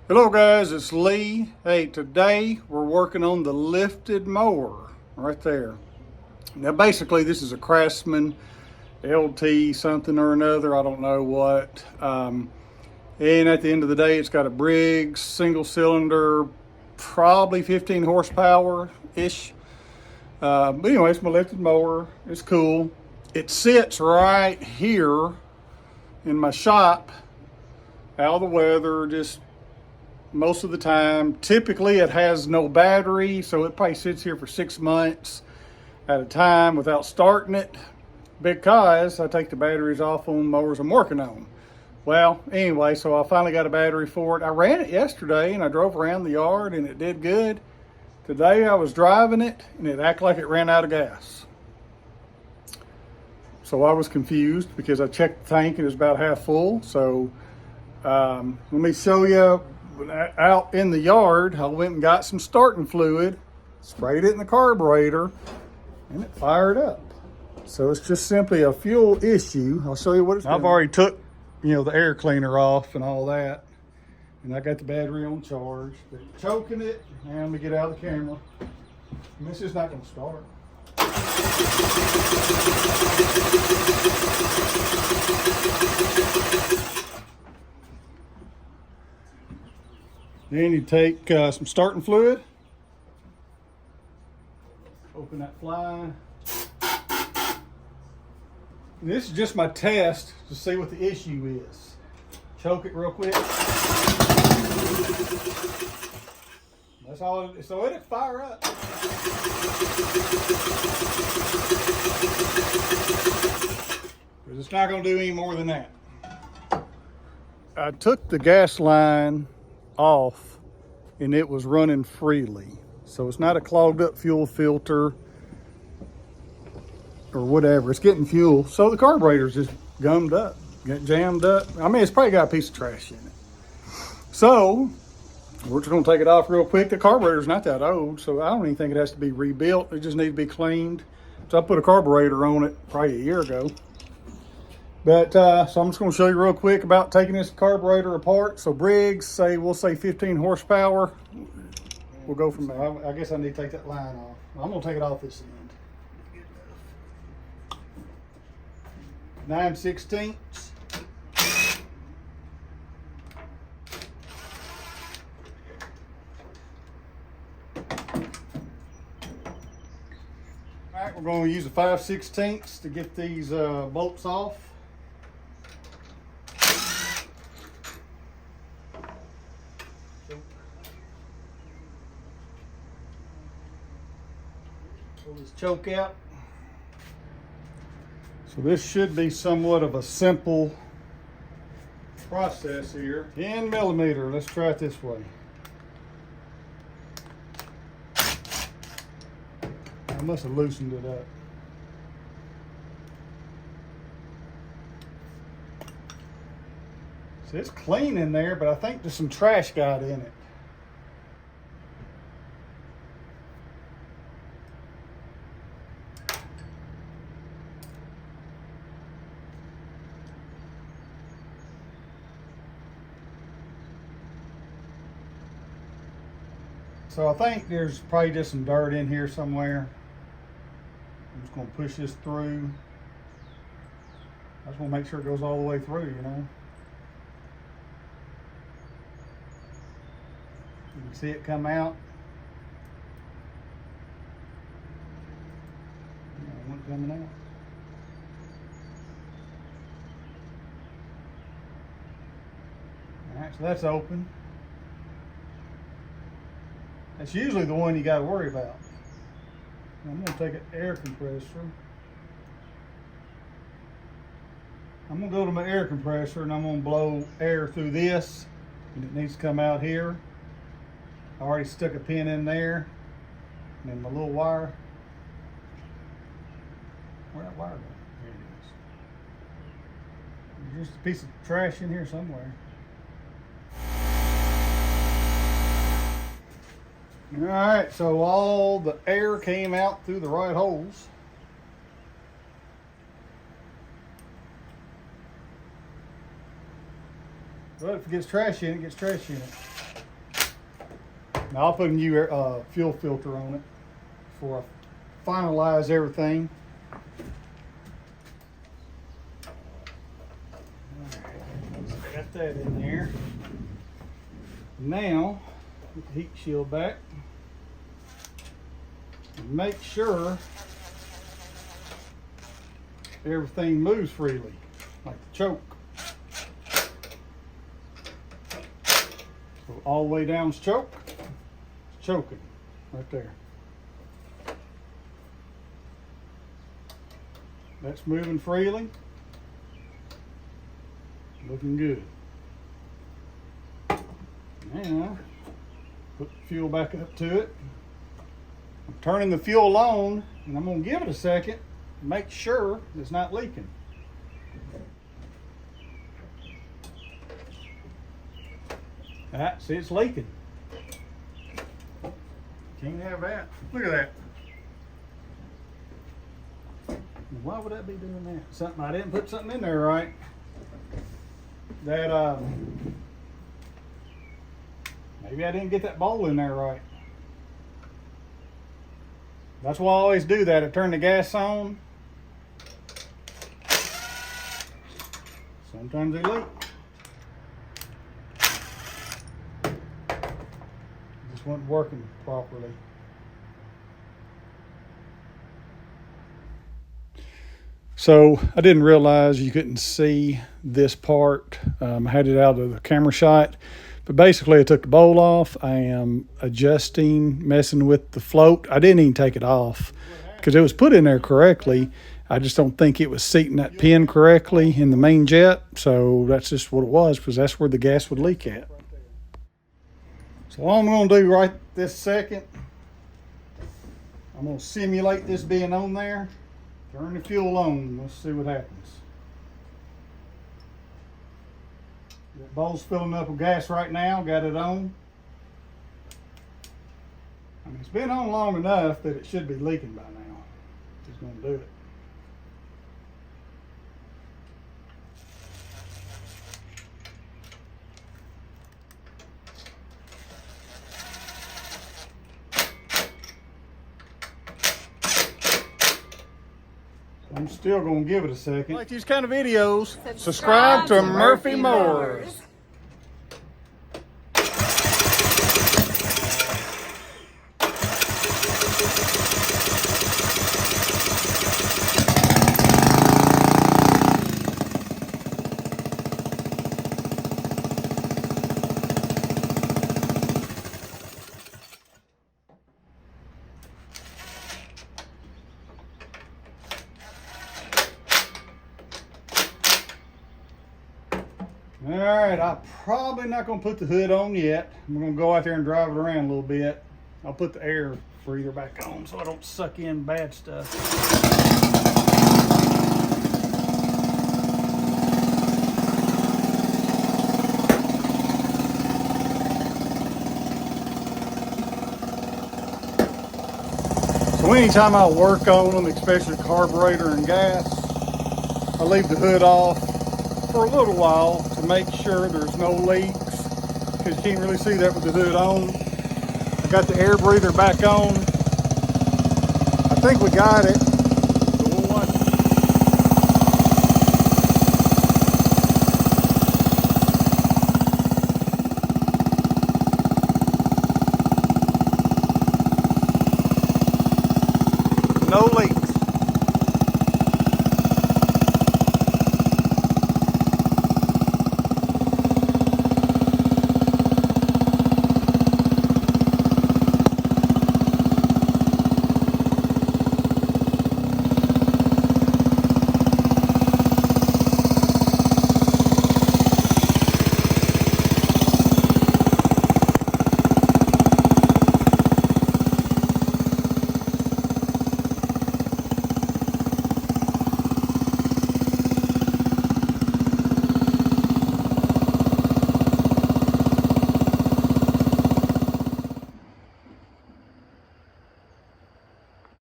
Hello guys, it's Lee. Hey, today we're working on the lifted mower right there. Now basically this is a Craftsman LT something or another, I don't know what. And at the end of the day it's got a Briggs single cylinder, probably 15 horsepower-ish. But anyway, it's my lifted mower. It's cool. It sits right here in my shop, out of the weather, just most of the time. Typically it has no battery, so it probably sits here for 6 months at a time without starting it, because I take the batteries off on mowers I'm working on. Well, anyway, so I finally got a battery for it. I ran it yesterday and I drove around the yard and it did good. Today I was driving it and it acted like it ran out of gas. So I was confused because I checked the tank and it was about half full. So let me show you. Out in the yard, I went and got some starting fluid, sprayed it in the carburetor, and it fired up. So it's just simply a fuel issue. I'll show you what it's doing. I've already took, the air cleaner off and all that, and I got the battery on charge. But choking it, and let me get out of the camera. And this is not going to start. Then you take some starting fluid, open that fly. And this is just my test to see what the issue is. Choke it real quick. That's all. So it'll fire up. Because it's not going to do any more than that. I took the gas line off and it was running freely, so it's not a clogged up fuel filter or whatever. It's getting fuel, so the carburetor's just gummed up, got jammed up. I mean, it's probably got a piece of trash in it. So we're just going to take it off real quick. The carburetor's not that old, so I don't even think it has to be rebuilt. It just needs to be cleaned. So I put a carburetor on it probably a year ago. But so I'm just going to show you real quick about taking this carburetor apart. So Briggs, we'll say 15 horsepower. We'll go from there. I guess I need to take that line off. I'm going to take it off this end. 9/16. All right, we're going to use a 5/16 to get these bolts off. Pull this choke out. So this should be somewhat of a simple process here. 10 millimeter, let's try it this way. I must have loosened it up. See, it's clean in there, but I think there's some trash got in it. So I think there's probably just some dirt in here somewhere. I'm just going to push this through. I just want to make sure it goes all the way through, You can see it come out. I want it coming out. All right, so that's open. That's usually the one you got to worry about. I'm going to take an air compressor. I'm going to go to my air compressor and I'm going to blow air through this, and it needs to come out here. I already stuck a pin in there, and then my little wire. Where'd that wire go? Here it is. There's just a piece of trash in here somewhere. All right, so all the air came out through the right holes. But if it gets trash in it, it gets trash in it. Now I'll put a new fuel filter on it before I finalize everything. Alright, got that in there. Now, put the heat shield back. And make sure everything moves freely, like the choke. So all the way down's choke. It's choking right there. That's moving freely. Looking good. Now, put the fuel back up to it. I'm turning the fuel on, and I'm going to give it a second to make sure it's not leaking. See, it's leaking. Can't have that. Look at that. Why would that be doing that? Something I didn't put something in there right. That maybe I didn't get that bowl in there right. That's why I always do that. I turn the gas on. Sometimes they leak. Just wasn't working properly. So I didn't realize you couldn't see this part. I had it out of the camera shot. But basically, I took the bowl off. I am adjusting, messing with the float. I didn't even take it off because it was put in there correctly. I just don't think it was seating that pin correctly in the main jet. So that's just what it was, because that's where the gas would leak at. So all I'm going to do right this second, I'm going to simulate this being on there. Turn the fuel on. Let's see what happens. The bowl's filling up with gas right now. Got it on. I mean, it's been on long enough that it should be leaking by now. Just going to do it. I'm still going to give it a second. If you like these kind of videos, subscribe to Murphy Mowers. All right, I'm probably not going to put the hood on yet. I'm going to go out there and drive it around a little bit. I'll put the air breather back on so I don't suck in bad stuff. So anytime I work on them, especially carburetor and gas, I leave the hood off for a little while to make sure there's no leaks, because you can't really see that with the hood on. I got the air breather back on. I think we got it.